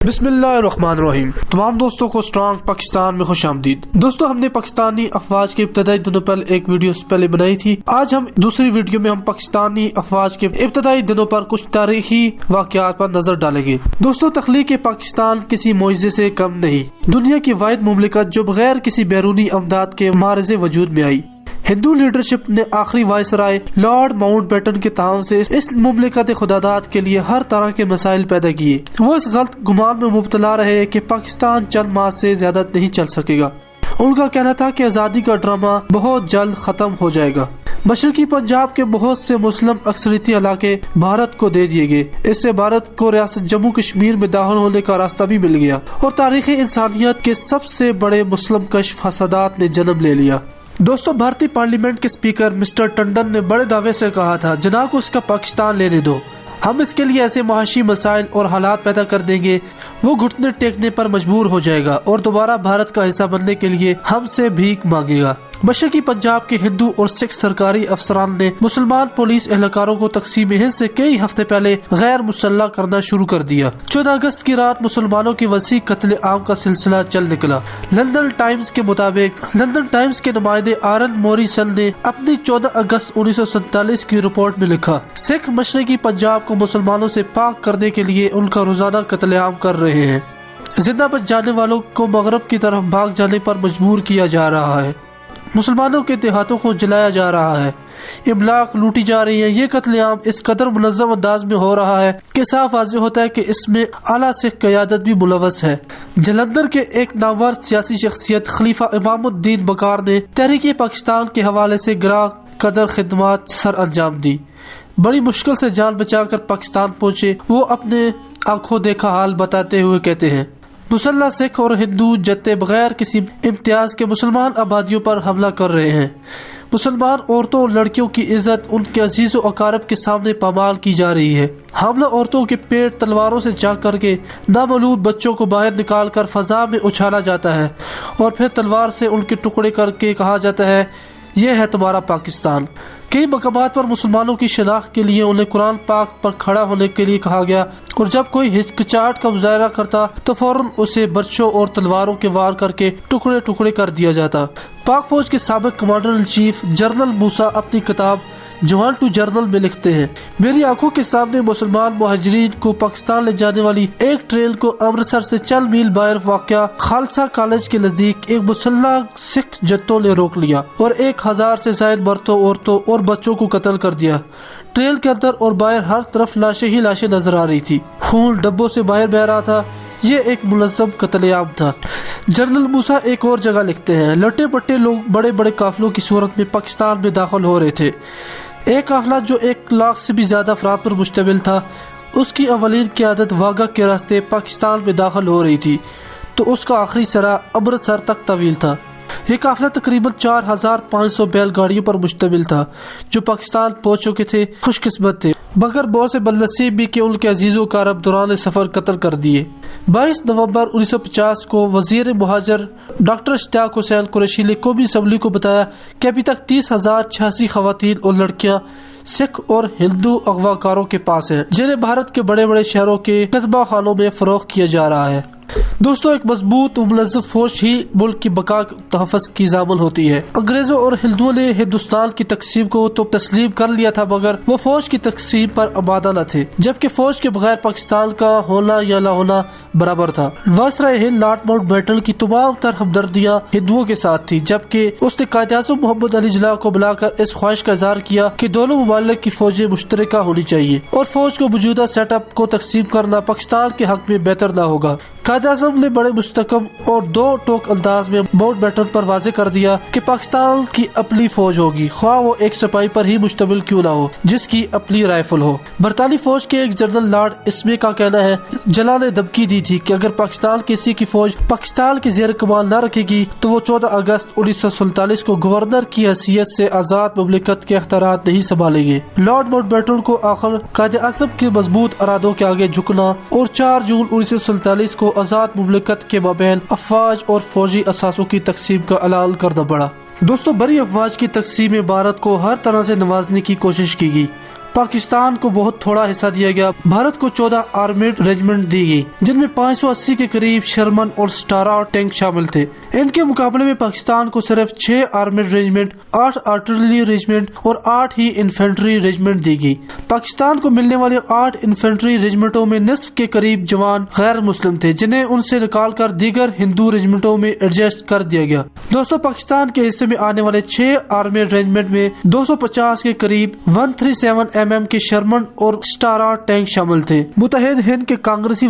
بسم اللہ الرحمن الرحیم۔ تمام دوستوں کو اسٹرانگ پاکستان میں خوش آمدید۔ دوستوں، ہم نے پاکستانی افواج کے ابتدائی دنوں پر ایک ویڈیو پہلے بنائی تھی۔ آج ہم دوسری ویڈیو میں ہم پاکستانی افواج کے ابتدائی دنوں پر کچھ تاریخی واقعات پر نظر ڈالیں گے۔ دوستوں، تخلیق پاکستان کسی معجزے سے کم نہیں۔ دنیا کی واحد مملکت جو بغیر کسی بیرونی امداد کے معرض وجود میں آئی۔ ہندو لیڈرشپ نے آخری وائسرائے لارڈ ماؤنٹ بیٹن کے تعاون سے اس مملکت خداداد کے لیے ہر طرح کے مسائل پیدا کیے۔ وہ اس غلط گمان میں مبتلا رہے کہ پاکستان چند ماہ سے زیادہ نہیں چل سکے گا۔ ان کا کہنا تھا کہ آزادی کا ڈرامہ بہت جلد ختم ہو جائے گا۔ مشرقی پنجاب کے بہت سے مسلم اکثریتی علاقے بھارت کو دے دیے گئے۔ اس سے بھارت کو ریاست جموں کشمیر میں داخل ہونے کا راستہ بھی مل گیا اور تاریخ انسانیت کے سب سے بڑے مسلم کش فسادات نے جنم لے لیا۔ دوستو، بھارتی پارلیمنٹ کے اسپیکر مسٹر ٹنڈن نے بڑے دعوے سے کہا تھا، جناب کو اس کا پاکستان لینے دو، ہم اس کے لیے ایسے معاشی مسائل اور حالات پیدا کر دیں گے وہ گھٹنے ٹیکنے پر مجبور ہو جائے گا اور دوبارہ بھارت کا حصہ بننے کے لیے ہم سے بھیک مانگے گا۔ مشرقی پنجاب کے ہندو اور سکھ سرکاری افسران نے مسلمان پولیس اہلکاروں کو تقسیم ہند سے کئی ہفتے پہلے غیر مسلح کرنا شروع کر دیا۔ 14 اگست کی رات مسلمانوں کی وسیع قتل عام کا سلسلہ چل نکلا۔ لندن ٹائمز کے مطابق لندن ٹائمز کے نمائندے آرن موریسن نے اپنی 14 اگست 1947 کی رپورٹ میں لکھا، سکھ مشرقی پنجاب کو مسلمانوں سے پاک کرنے کے لیے ان کا روزانہ قتل عام کر رہے ہیں۔ زندہ بچ جانے والوں کو مغرب کی طرف بھاگ جانے پر مجبور کیا جا رہا ہے۔ مسلمانوں کے دیہاتوں کو جلایا جا رہا ہے، املاک لوٹی جا رہی ہے۔ یہ قتل عام اس قدر منظم انداز میں ہو رہا ہے کہ صاف واضح ہوتا ہے کہ اس میں اعلیٰ سکھ قیادت بھی ملوث ہے۔ جلندھر کے ایک نامور سیاسی شخصیت خلیفہ امام الدین بکار نے تحریک پاکستان کے حوالے سے گراں قدر خدمات سر انجام دی۔ بڑی مشکل سے جان بچا کر پاکستان پہنچے وہ اپنے آنکھوں دیکھا حال بتاتے ہوئے کہتے ہیں، مسلح سکھ اور ہندو جتے بغیر کسی امتیاز کے مسلمان آبادیوں پر حملہ کر رہے ہیں۔ مسلمان عورتوں اور لڑکیوں کی عزت ان کے عزیز و اقارب کے سامنے پامال کی جا رہی ہے۔ حاملہ عورتوں کے پیٹ تلواروں سے چاک کر کے نامولود بچوں کو باہر نکال کر فضا میں اچھالا جاتا ہے اور پھر تلوار سے ان کے ٹکڑے کر کے کہا جاتا ہے، یہ ہے تمہارا پاکستان۔ کئی مقامات پر مسلمانوں کی شناخت کے لیے انہیں قرآن پاک پر کھڑا ہونے کے لیے کہا گیا اور جب کوئی ہچکچاہٹ کا مظاہرہ کرتا تو فوراً اسے برچوں اور تلواروں کے وار کر کے ٹکڑے ٹکڑے کر دیا جاتا۔ پاک فوج کے سابق کمانڈر ان چیف جنرل موسیٰ اپنی کتاب جوان ٹو جرنل میں لکھتے ہیں، میری آنکھوں کے سامنے مسلمان مہاجرین کو پاکستان لے جانے والی ایک ٹرین کو امرتسر سے چند میل باہر واقع خالصہ کالج کے نزدیک ایک مسلح سکھ جتوں نے روک لیا اور 1000 سے زائد مردوں، عورتوں اور بچوں کو قتل کر دیا۔ ٹرین کے اندر اور باہر ہر طرف لاشیں ہی لاشیں نظر آ رہی تھی، خون ڈبوں سے باہر بہ رہا تھا۔ یہ ایک منظم قتل عام تھا۔ جنرل موسیٰ ایک اور جگہ لکھتے ہیں، لٹے پٹے لوگ بڑے بڑے قافلوں کی صورت میں پاکستان میں داخل ہو رہے تھے۔ ایک قافلہ جو 1 لاکھ سے بھی زیادہ افراد پر مشتمل تھا، اس کی اولین قیادت واگا کے راستے پاکستان میں داخل ہو رہی تھی تو اس کا آخری سرا امرتسر تک طویل تھا۔ یہ قافلہ تقریباً 4500 بیل گاڑیوں پر مشتمل تھا جو پاکستان پہنچ چکے تھے۔ خوش قسمت تھے مگر بہت سے بدنصیب بھی کہ ان کے عزیز و اقارب دوران سفر قتل کر دیے۔ 22 نومبر 1950 کو وزیر مہاجر ڈاکٹر اشتیاق حسین قریشی نے قومی اسمبلی کو بتایا کہ ابھی تک 30,086 خواتین اور لڑکیاں سکھ اور ہندو اغوا کاروں کے پاس ہیں، جنہیں بھارت کے بڑے بڑے شہروں کے کتبہ خانوں میں فروخت کیا جا رہا ہے۔ دوستو، ایک مضبوط و منظم فوج ہی ملک کی بقا تحفظ کی ضامن ہوتی ہے۔ انگریزوں اور ہندوؤں نے ہندوستان کی تقسیم کو تو تسلیم کر لیا تھا مگر وہ فوج کی تقسیم پر آمادہ نہ تھے، جبکہ فوج کے بغیر پاکستان کا ہونا یا نہ ہونا برابر تھا۔ وائسرائے ہند لارڈ ماؤنٹ بیٹن کی تمام تر ہمدردیاں ہندوؤں کے ساتھ تھی، جبکہ اس نے قائد اعظم محمد علی جناح کو بلا کر اس خواہش کا اظہار کیا کہ دونوں ممالک کی فوجیں مشترکہ ہونی چاہیے اور فوج کو موجودہ سیٹ اپ کو تقسیم کرنا پاکستان کے حق میں بہتر نہ ہوگا۔ قائد اعظم نے بڑے مستحکم اور دو ٹوک انداز میں ماؤنٹ بیٹن پر واضح کر دیا کہ پاکستان کی اپنی فوج ہوگی، خواہ وہ ایک سپاہی پر ہی مشتمل کیوں نہ ہو جس کی اپنی رائفل ہو۔ برطانوی فوج کے ایک جنرل لارڈ اسمے کا کہنا ہے، جناح نے دھمکی دی تھی کہ اگر پاکستان کسی کی فوج پاکستان کی زیر کمان نہ رکھے گی تو وہ 14 اگست 1947 کو گورنر کی حیثیت سے آزاد مملکت کے اختیارات نہیں سنبھالیں گے۔ لارڈ ماؤنٹ بیٹن کو آخر قائد اعظم کے مضبوط ارادوں کے آگے جھکنا اور 4 جون 1947 کو آزاد مملکت کے مابین افواج اور فوجی اثاثوں کی تقسیم کا اعلان کرنا پڑا۔ دوستو، بڑی افواج کی تقسیم میں بھارت کو ہر طرح سے نوازنے کی کوشش کی گئی۔ پاکستان کو بہت تھوڑا حصہ دیا گیا. بھارت کو 14 آرمیڈ ریجمنٹ دی گئی جن میں 580 کے قریب شرمن اور سٹارا ٹینک شامل تھے. ان کے مقابلے میں پاکستان کو صرف 6 آرمیڈ ریجمنٹ، 8 آرٹلری ریجمنٹ اور 8 ہی انفینٹری ریجمنٹ دی گئی. پاکستان کو ملنے والے 8 انفینٹری ریجمنٹوں میں نصف کے قریب جوان غیر مسلم تھے جنہیں ان سے نکال کر دیگر ہندو ریجمنٹوں میں ایڈجسٹ کر دیا گیا. دوستو پاکستان کے حصے میں آنے والے 6 آرمیڈ ریجمنٹ میں 250 کے قریب 137 mm کے شرمن اور سٹارا ٹینک شامل تھے. متحد ہند کے کانگریسی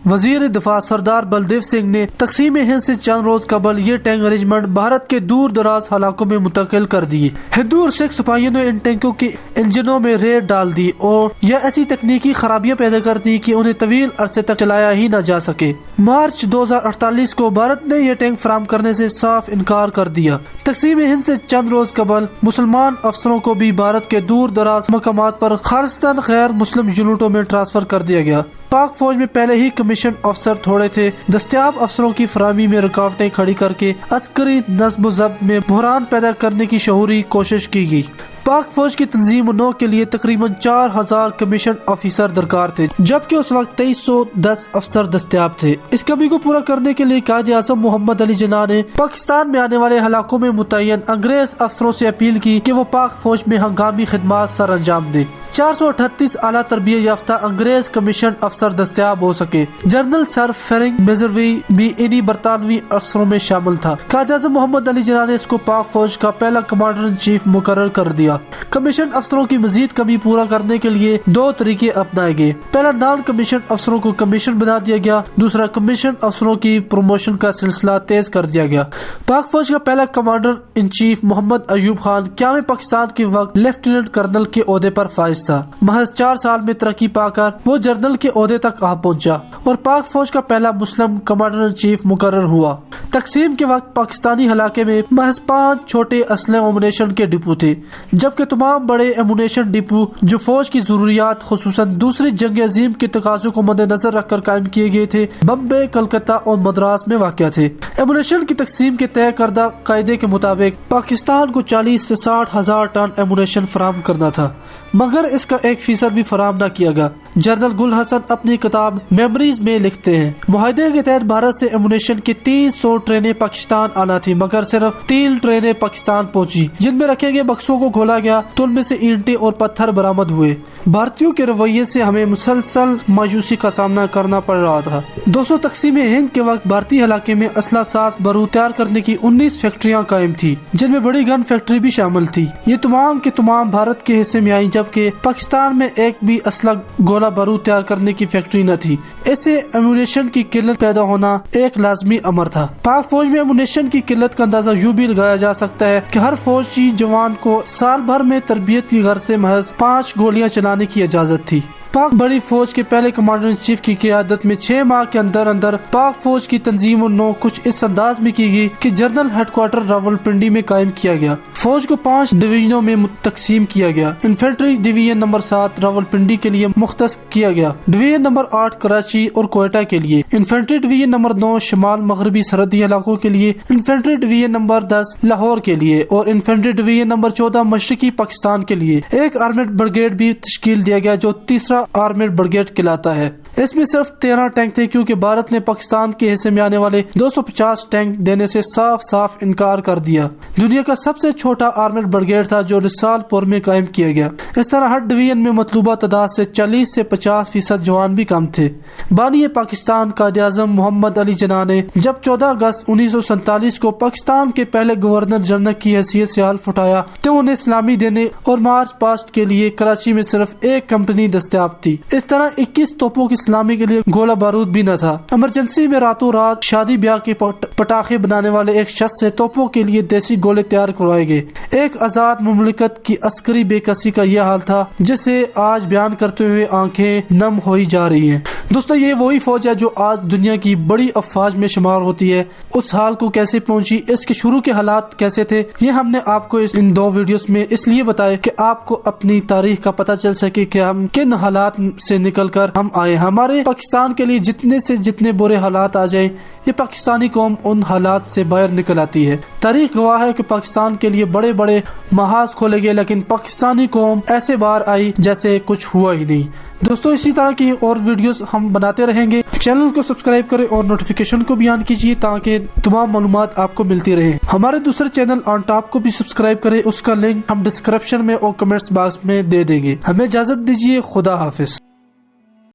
وزیر دفاع سردار بلدیو سنگھ نے تقسیم ہند سے چند روز قبل یہ ٹینک ریجمنٹ بھارت کے دور دراز علاقوں میں منتقل کر دیے. ہندو اور سکھ سپاہیوں نے ان ٹینکوں کے انجنوں میں ریت ڈال دی اور یہ ایسی تکنیکی خرابیاں پیدا کر دی کہ انہیں طویل عرصے تک چلایا ہی نہ جا سکے. مارچ 2048 کو بھارت نے یہ ٹینک فراہم کرنے سے صاف انکار کر دیا. تقسیم ہند سے چند روز قبل مسلمان افسروں کو بھی بھارت کے دور دراز مقامات پر خالصتاً غیر مسلم یونٹوں میں ٹرانسفر کر دیا گیا. پاک فوج میں پہلے ہی کمیشن افسر تھوڑے تھے. دستیاب افسروں کی فراہمی میں رکاوٹیں کھڑی کر کے عسکری نظم و ضبط میں بحران پیدا کرنے کی شعوری کوشش کی گئی. پاک فوج کی تنظیم و نو کے لیے تقریباً 4000 کمیشن آفیسر درکار تھے جبکہ اس وقت 2310 افسر دستیاب تھے. اس کمی کو پورا کرنے کے لیے قائد اعظم محمد علی جناح نے پاکستان میں آنے والے علاقوں میں متعین انگریز افسروں سے اپیل کی کہ وہ پاک فوج میں ہنگامی خدمات سر انجام دیں. 438 اعلیٰ تربیت یافتہ انگریز کمیشن افسر دستیاب ہو سکے. جنرل سر فرینک میزروی بھی انہی برطانوی افسروں میں شامل تھا. قائد اعظم محمد علی جناح نے اس کو پاک فوج کا پہلا کمانڈر ان چیف مقرر کر دیا. کمیشن افسروں کی مزید کمی پورا کرنے کے لیے 2 طریقے اپنائے گئے. پہلا، نان کمیشن افسروں کو کمیشن بنا دیا گیا. دوسرا، کمیشن افسروں کی پروموشن کا سلسلہ تیز کر دیا گیا. پاک فوج کا پہلا کمانڈر ان چیف محمد ایوب خان قیام پاکستان کے وقت لیفٹیننٹ کرنل کے عہدے پر فائز تھا. محض 4 سال میں ترقی پا کر وہ جنرل کے عہدے تک آ پہنچا اور پاک فوج کا پہلا مسلم کمانڈر ان چیف مقرر ہوا. تقسیم کے وقت پاکستانی علاقے میں محض 5 چھوٹے اسلحے امونیشن کے ڈپو تھے جبکہ تمام بڑے ایمونیشن ڈپو جو فوج کی ضروریات خصوصاً دوسری جنگ عظیم کے تقاضوں کو مد نظر رکھ کر قائم کیے گئے تھے بمبئی، کلکتہ اور مدراس میں واقع تھے. ایمونیشن کی تقسیم کے طے کردہ قاعدے کے مطابق پاکستان کو 40 سے 60 ہزار ٹن ایمونیشن فراہم کرنا تھا مگر اس کا 1% بھی فراہم نہ کیا گیا. جنرل گل حسن اپنی کتاب میموریز میں لکھتے ہیں، معاہدے کے تحت بھارت سے ایمونیشن کی 300 ٹرینیں پاکستان آنا تھی مگر صرف 3 ٹرینیں پاکستان پہنچی جن میں رکھے گئے بکسوں کو کھولا گیا تو ان میں سے اینٹیں اور پتھر برآمد ہوئے. بھارتیوں کے رویے سے ہمیں مسلسل مایوسی کا سامنا کرنا پڑ رہا تھا. دوستو تقسیم ہند کے وقت بھارتی علاقے میں اسلحہ ساز بارود تیار کرنے کی 19 فیکٹریاں قائم تھی جن میں بڑی گن فیکٹری بھی شامل تھی. یہ تمام کے تمام بھارت کے حصے میں آئی جبکہ پاکستان میں ایک بھی اسلحہ گولہ بارود تیار کرنے کی فیکٹری نہ تھی. اسے ایمونیشن کی قلت پیدا ہونا ایک لازمی امر تھا. پاک فوج میں ایمونیشن کی قلت کا اندازہ یوں بھی لگایا جا سکتا ہے کہ ہر فوجی جوان کو سال بھر میں تربیت کی غرض سے محض 5 گولیاں چلانے کی اجازت تھی. پاک بڑی فوج کے پہلے کمانڈر ان چیف کی قیادت میں 6 ماہ کے اندر پاک فوج کی تنظیم و نو کچھ اس انداز میں کی گئی کہ جنرل ہیڈ کوارٹر راولپنڈی میں قائم کیا گیا. فوج کو 5 ڈویژنوں میں تقسیم کیا گیا. انفینٹری ڈویژن نمبر 7 راولپنڈی کے لیے مختص کیا گیا. ڈویژن نمبر 8 کراچی اور کوئٹہ کے لیے. انفینٹری ڈویژن نمبر 9 شمال مغربی سرحدی علاقوں کے لیے. انفینٹری ڈویژن نمبر 10 لاہور کے لیے اور انفینٹری ڈویژن نمبر 14 مشرقی پاکستان کے لیے. ایک آرمیڈ بریگیڈ بھی تشکیل دیا گیا جو تیسرا آرمیڈ بریگیڈ کہلاتا ہے. اس میں صرف 13 ٹینک تھے کیونکہ بھارت نے پاکستان کے حصے میں آنے والے 250 ٹینک دینے سے صاف انکار کر دیا. دنیا کا سب سے چھوٹا آرمیڈ بریگیڈ تھا جو رسال پور میں قائم کیا گیا. اس طرح ہر ڈویژن میں مطلوبہ تعداد سے 40 سے 50% جوان بھی کم تھے. بانی پاکستان قائد اعظم محمد علی جناح نے جب 14 اگست 1947 کو پاکستان کے پہلے گورنر جنرل کی حیثیت سے حلف اٹھایا تو انہیں سلامی دینے اور مارچ پاسٹ کے لیے کراچی میں صرف ایک کمپنی دستیاب تھی. اس طرح 21 توپوں کی سلامی کے لیے گولہ بارود بھی نہ تھا. ایمرجنسی میں راتوں رات شادی بیاہ کے پٹاخے بنانے والے ایک شخص سے توپوں کے لیے دیسی گولے تیار کروائے گئے. ایک آزاد مملکت کی عسکری بے کسی کا یہ حال تھا جسے آج بیان کرتے ہوئے آنکھیں نم ہوئی جا رہی ہیں. دوستو یہ وہی فوج ہے جو آج دنیا کی بڑی افواج میں شمار ہوتی ہے. اس حال کو کیسے پہنچی، اس کے شروع کے حالات کیسے تھے، یہ ہم نے آپ کو ان 2 ویڈیوز میں اس لیے بتایا کہ آپ کو اپنی تاریخ کا پتہ چل سکے کہ ہم کن حالات سے نکل کر ہم آئے. ہمارے پاکستان کے لیے جتنے سے جتنے برے حالات آ جائیں، یہ پاکستانی قوم ان حالات سے باہر نکل آتی ہے۔ تاریخ گواہ ہے کہ پاکستان کے لیے بڑے بڑے محاذ کھولے گئے، لیکن پاکستانی قوم ایسے باہر آئی جیسے کچھ ہوا ہی نہیں۔ دوستو اسی طرح کی اور ویڈیوز ہم بناتے رہیں گے۔ چینل کو سبسکرائب کریں اور نوٹیفیکیشن کو بھی آن کیجیے تاکہ تمام معلومات آپ کو ملتی رہیں۔ ہمارے دوسرے چینل آن ٹاپ کو بھی سبسکرائب کریں، اس کا لنک ہم ڈسکرپشن میں اور کمنٹس باکس میں دے دیں گے۔ ہمیں اجازت دیجیے، خدا حافظ۔